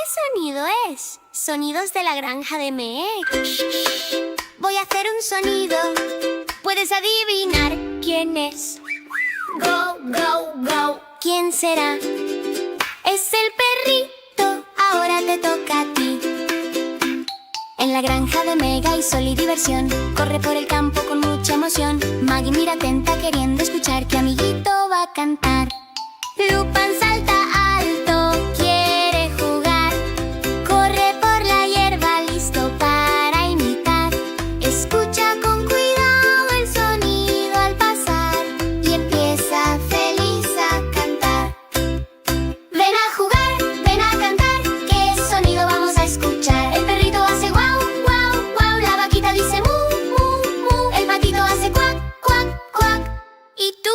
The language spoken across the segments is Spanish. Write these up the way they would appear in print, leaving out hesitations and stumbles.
sonido es? Sonidos de la granja de Meg. Voy a hacer un sonido. ¿Puedes adivinar quién es? Go, go, go. ¿Quién será? Es el perrito. Ahora te toca a ti. En la granja de Meg hay sol y diversión. Corre por el campo con mucha emoción. Maggie mira atenta queriendo escuchar qué amiguito va a cantar. Lupin salta alto, quiere jugar. Corre por la hierba listo para imitar. Escucha con cuidado el sonido al pasar y empieza feliz a cantar. Ven a jugar, ven a cantar. ¿Qué sonido vamos a escuchar? El perrito hace guau, guau, guau. La vaquita dice mu, mu, mu. El patito hace cuac, cuac, cuac. ¿Y tú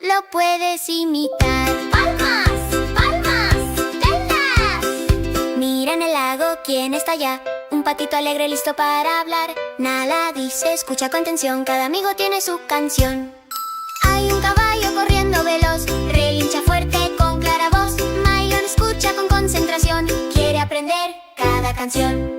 lo puedes imitar? ¡Palmas! ¡Palmas! ¡Telas! Mira en el lago, ¿quién está allá? Un patito alegre listo para hablar. Nala dice, escucha con atención. Cada amigo tiene su canción. Hay un caballo corriendo veloz. Relincha fuerte con clara voz. Mayon escucha con concentración. Quiere aprender cada canción.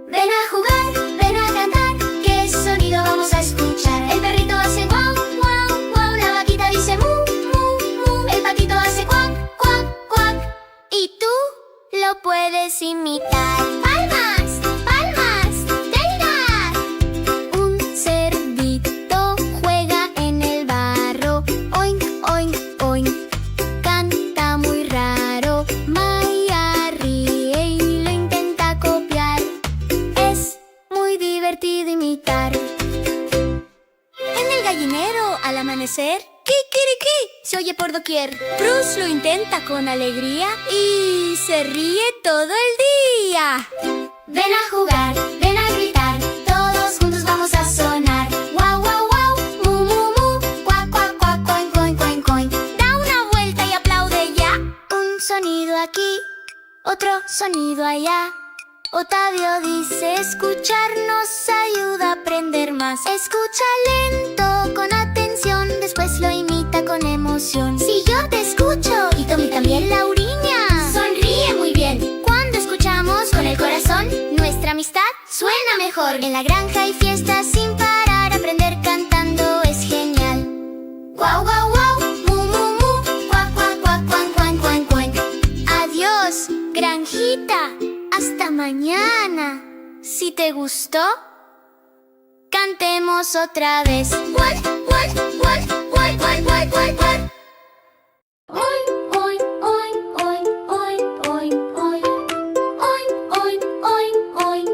Ven a jugar, ven a cantar. ¿Qué sonido vamos a escuchar? El perrito hace guau, guau, guau. La vaquita dice mu, mu, mu. El patito hace cuac, cuac, cuac. ¿Y tú lo puedes imitar? ¡Palmas! ¡Palmas! ¡Telas! Un cerdito juega en el barro. Oink, oink, oink. Canta muy raro. Maya ríe y lo intenta copiar. Es muy divertido imitar. En el gallinero, al amanecer, ¡kikiriki! Se oye por doquier. Bruce lo intenta con alegría y se ríe todo el día. Ven a jugar, ven a gritar. Todos juntos vamos a sonar. Guau, guau, guau, mu, mu, mu. Cuac, cuac, cuac, coin, coin, coin, coin. Da una vuelta y aplaude ya. Un sonido aquí, otro sonido allá. Otavio dice, escuchar nos ayuda a aprender más. Escucha lento, con atención, después lo imita con emoción. Si yo te escucho, y Tommy también, Lauriña sonríe muy bien. Cuando escuchamos con el corazón, nuestra amistad suena mejor. En la granja hay fiestas sin parar, aprender cantando es genial. Guau, guau, guau, mu, mu, mu. Cuac, cuac, cuac, cuan, cuan, cuan, cuan. Adiós, granjita. Hasta mañana. Si te gustó, cantemos otra vez. What, what, what, what, what, what, what, what. Oink, oink, oink, oink, oink, oink, oink, oink, oink, oink,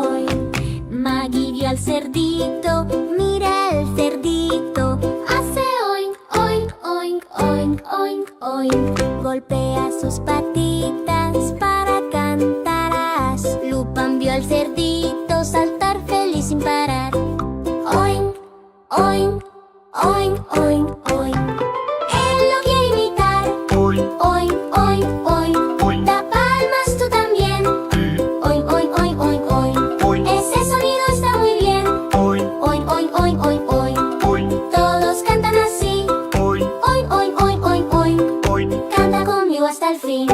oink. Maggie vio al cerdito, mira el cerdito. Hace oink, oink, oink, oink, oink, oink. Golpea sus patitas para cantarás. Lupin vio al cerdito saltar feliz sin parar. Oink, oink, oink, oink, oink. Él lo quiere imitar. Oink, oink, oink, oink, oink. Da palmas tú también. Oink, oink, oink, oink, oink, oink. Ese sonido está muy bien. Oink, oink, oink, oink, oink, oink, oink. Todos cantan así. Oink, oink, oink, oink, oink, oink, oink. Canta conmigo hasta el fin.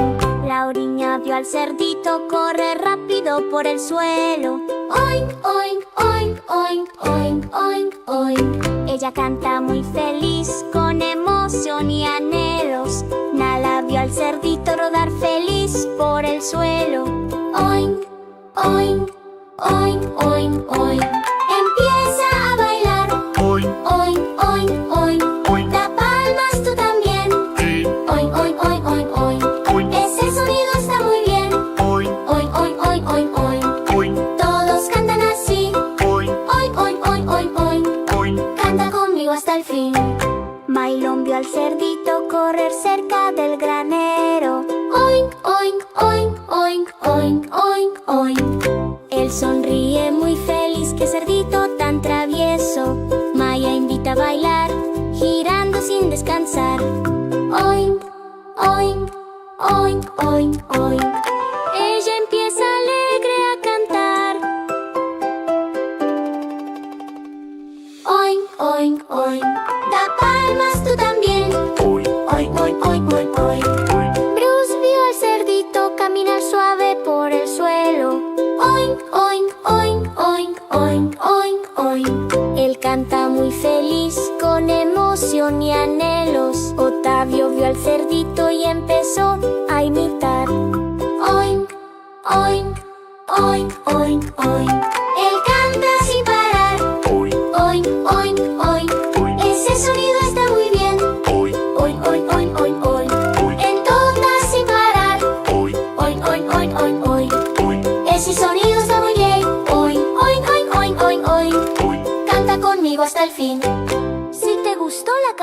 Lauriña vio al cerdito correr rápido por el suelo. Oink, oink, oink, oink, oink, oink, oink. Ella canta muy feliz, con emoción y anhelos. Nala vio al cerdito rodar feliz por el suelo. Oink, oink, oink, oink, oink. Empieza a bailar. Oink, oink, oink, oink, oink. Da palmas tú también. Oink, oink, oink, oink, oink. Ese sonido está muy bien. Oink, oink, oink, oink, oink, oink. Todos cantan así. Oink, oink, oink, oink, oink, oink. Canta conmigo hasta el fin. Maylon vio al cerdito correr cerca del granero. Oink, oink, oink, oink, oink, oink, oink. Él sonríe muy feliz, qué cerdito tan travieso. Maya invita a bailar, girando sin descansar. Oink, oink, oink, oink, oink. Ella empieza alegre a cantar. Oink, oink, oink. Da palmas tú también. Oink, oink, oink, oink, oink, oink. Bruce vio al cerdito caminar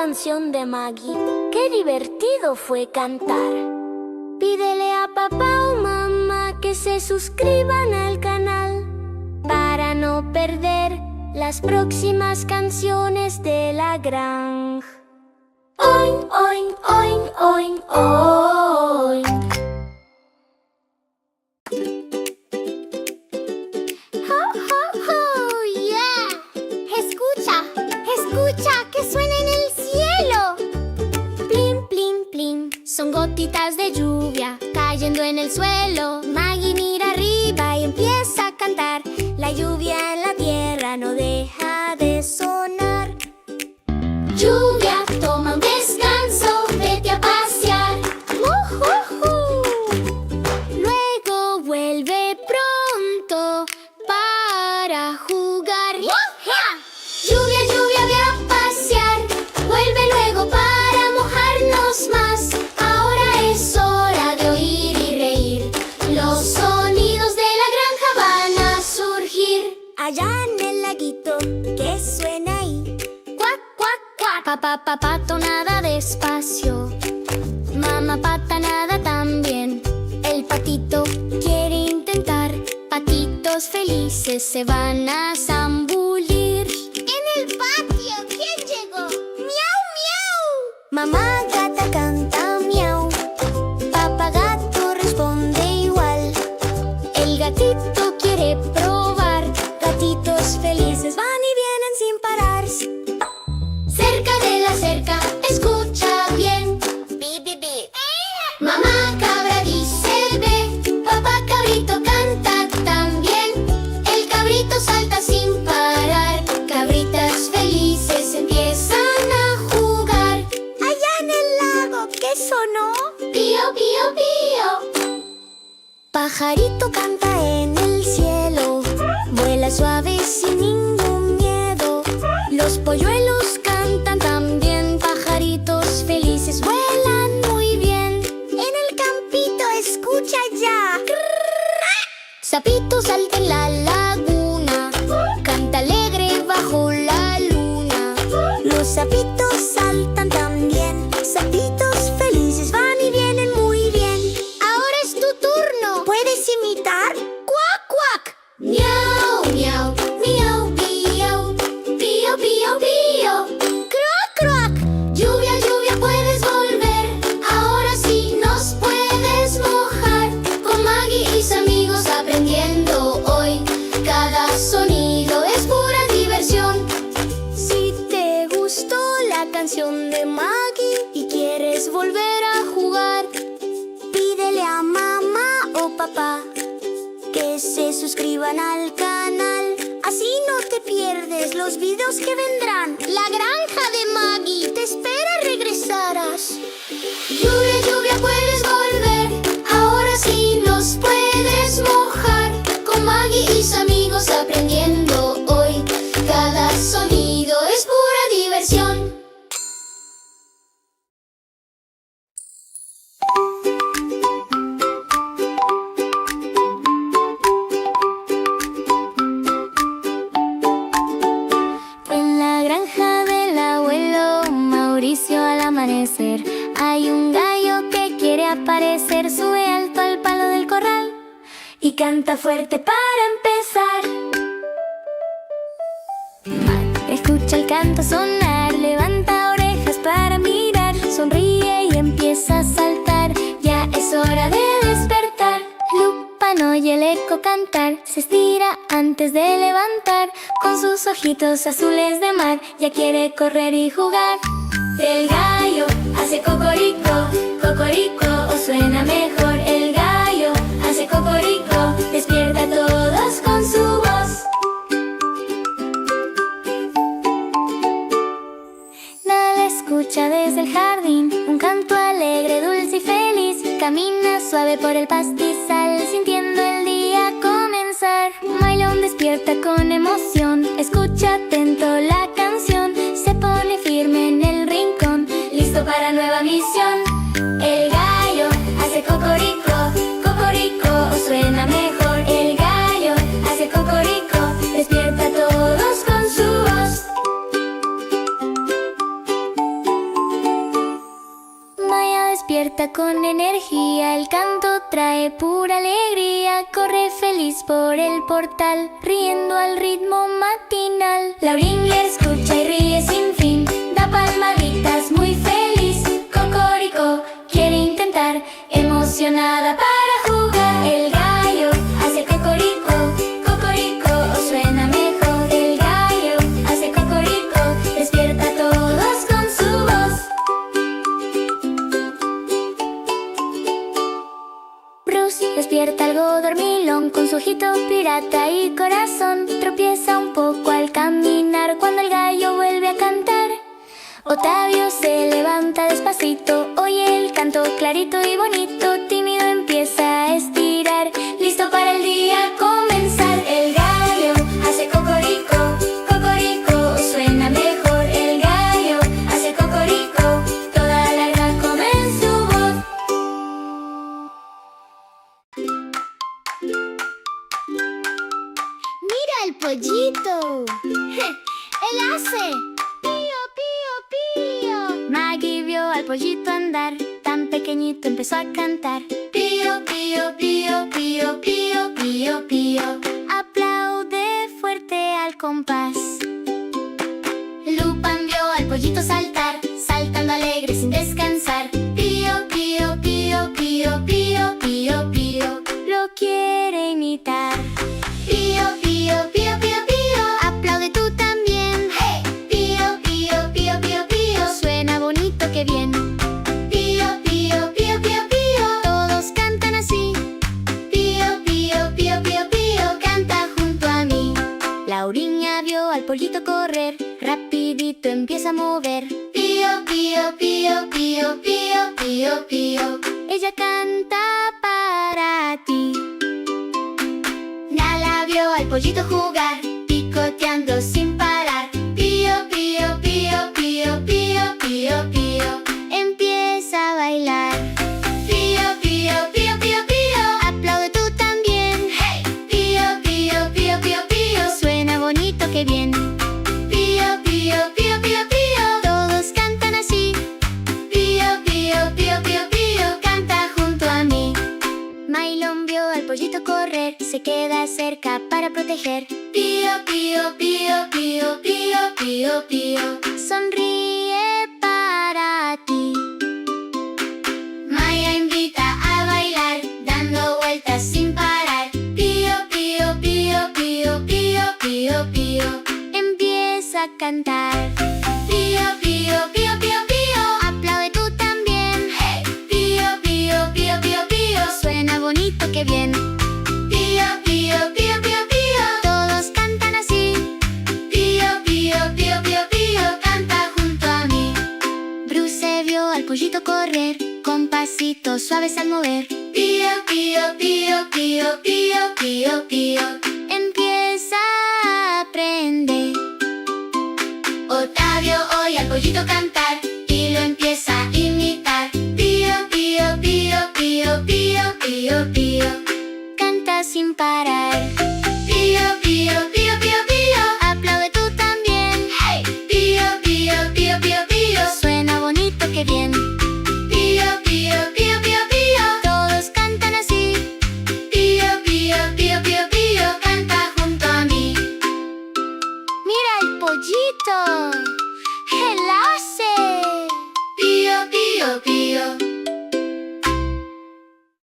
canción de Maggie. ¡Qué divertido fue cantar! Pídele a papá o mamá que se suscriban al canal para no perder las próximas canciones de la granja. Oink, oink, oink, oink, oink. ¡Ho, ho, ho! ¡Yeah! ¡Escucha! ¡Escucha! ¡Que suena en el cielo! Plin, plin, plin. Son gotitas de lluvia cayendo en el suelo. Maggie mira arriba y empieza a cantar. La lluvia en la tierra no deja de sonar. Lluvia, toma un descanso, vete a pasear. Luego vuelve pronto para jugar. Lluvia, lluvia, ve a pasear. Vuelve luego para mojarnos más. Ahora es hora de oír y reír. Los sonidos de la granja van a surgir. Allá en el laguito, ¿qué suena ahí? Cuac, cuac, cuac. Papá, papato nada despacio. Mamá pata nada también. El patito quiere intentar. Patitos felices se van a zambullir. En el patio, ¿quién llegó? ¡Miau, miau! Mamá gata canta miau. Papá gato responde igual. El gatito quiere probar. Gatitos felices van y vienen sin parar. Cerca de la cerca, escucha bien. Bi, bi, bi. Mamá cabra dice ve. Papá cabrito canta también. El cabrito salta sin parar. Cabritas felices empiezan a jugar. Allá en el lago, ¿qué sonó? Pío, pío, pío. Pajarito canta en el cielo. Vuela suave sin ningún miedo. Los polluelos cantan también. Pajaritos felices vuelan muy bien. En el campito escucha ya. Sapito salta en la laguna. Canta alegre bajo la luna. Los sapitos saltan también. Sapitos felices van y vienen muy bien. Ahora es tu turno. ¿Puedes imitar? ¡Cuac, cuac! Miau, miau, miau, miau. Pío, pío, pío. Croak, croak. Lluvia, lluvia, puedes volver. Ahora sí nos puedes mojar. Con Maggie y sus amigos aprendiendo hoy. Cada sonido es pura diversión. Si te gustó la canción de Maggie y quieres volver a jugar, pídele a mamá o papá que se suscriban al canal. Así no te pierdes los videos que vendrán. La granja de Maggie te espera, regresarás. Lluvia, lluvia, puedes volver. Ahora sí nos puedes mojar. Con Maggie y sus amigos aprendiendo hoy. Cada sonido es pura diversión. En la granja del abuelo Mauricio al amanecer hay un gallo que quiere aparecer. Sube alto al palo del corral y canta fuerte para empezar. Escucha el canto sonar, levanta orejas para mirar. Sonríe y empieza a saltar, ya es hora de despertar. Lupan oye el eco cantar, se estira antes de levantar. Con sus ojitos azules de mar, ya quiere correr y jugar. El gallo hace cocorico, cocorico, o suena mejor. El gallo hace cocorico, despierta a todos con su voz. Nala escucha desde el jardín un canto alegre, dulce y feliz. Camina suave por el pastizal, sintiendo el día comenzar. Mylon despierta con emoción, escucha atento la canción. Se pone firme en el rincón, listo para nueva misión. El gallo hace cocorico, cocorico, o suena mejor. El gallo hace cocorico, despierta a todos con su voz. trae pura alegría, corre feliz por el portal, riendo al ritmo matinal. Laurín le escucha y ríe sin fin, da palmaditas muy feliz. Cocorico quiere intentar, emocionada para jugar. El gallo hace cocorico, cocorico, suena mejor. El gallo hace cocorico, despierta a todos con su voz. Bruce despierta algo dormilón, con su ojito pirata y corazón. Tropieza un poco al caminar cuando el gallo vuelve a cantar. Otavio se levanta despacito, oye el canto clarito y bonito. Tímido empieza a estirar, listo para el día comenzar. El gallo hace cocorico, cocorico, suena mejor. El gallo hace cocorico, toda la granja come en su voz. ¡Mira el pollito! ¡Él hace! Maggie vio al pollito andar, tan pequeñito empezó a cantar. Pío, pío, pío, pío, pío, pío, pío. Aplaude fuerte al compás. Lupin vio al pollito saltar, saltando alegre sin descansar. Pío, pío, pío, pío, pío, pío, pío. Lo quiere imitar. Pío, pío, pío, pío, pío. Aplaude tú también. ¡Hey! Pío, pío, pío, pío, pío. Suena bonito, qué bien. Pío, pío, pío, pío, pío. Todos cantan así. Pío, pío, pío, pío, pío. Canta junto a mí. Lauriña vio al pollito correr, rapidito empieza a mover. Pío, pío, pío, pío, pío, pío, pío. Ella canta para ti. Nala vio al pollito jugar, picoteando sin parar. Pío, pío, pío, pío, pío, pío, pío. Empieza a bailar. Pío, pío, pío, pío, pío. Aplaude tú también. ¡Hey! Pío, pío, pío, pío, pío. Suena bonito, qué bien. Pío, pío, pío, pío, pío. Todos cantan así. Pío, pío, pío, pío, pío. Canta junto a mí. Mylon vio al pollito correr, se queda cerca para proteger. Pío, pío, pío, pío, pío, pío, pío. Sonríe para ti. Maya invita a bailar, dando vueltas sin parar. Pío, pío, pío, pío, pío, pío, pío. Empieza a cantar. Pío, pío, pío, pío, pío. Aplaude tú también. ¡Hey! Pío, pío, pío, pío, pío. Suena bonito, qué bien. Pío, pío, pío, pío, pío. Todos cantan así. Pío, pío, pío, pío, pío. Canta junto a mí. Bruce vio al pollito correr, con pasitos suaves al mover. Pío, pío, pío, pío, pío, pío, pío. Empieza a aprender. Otavio oye al pollito cantar.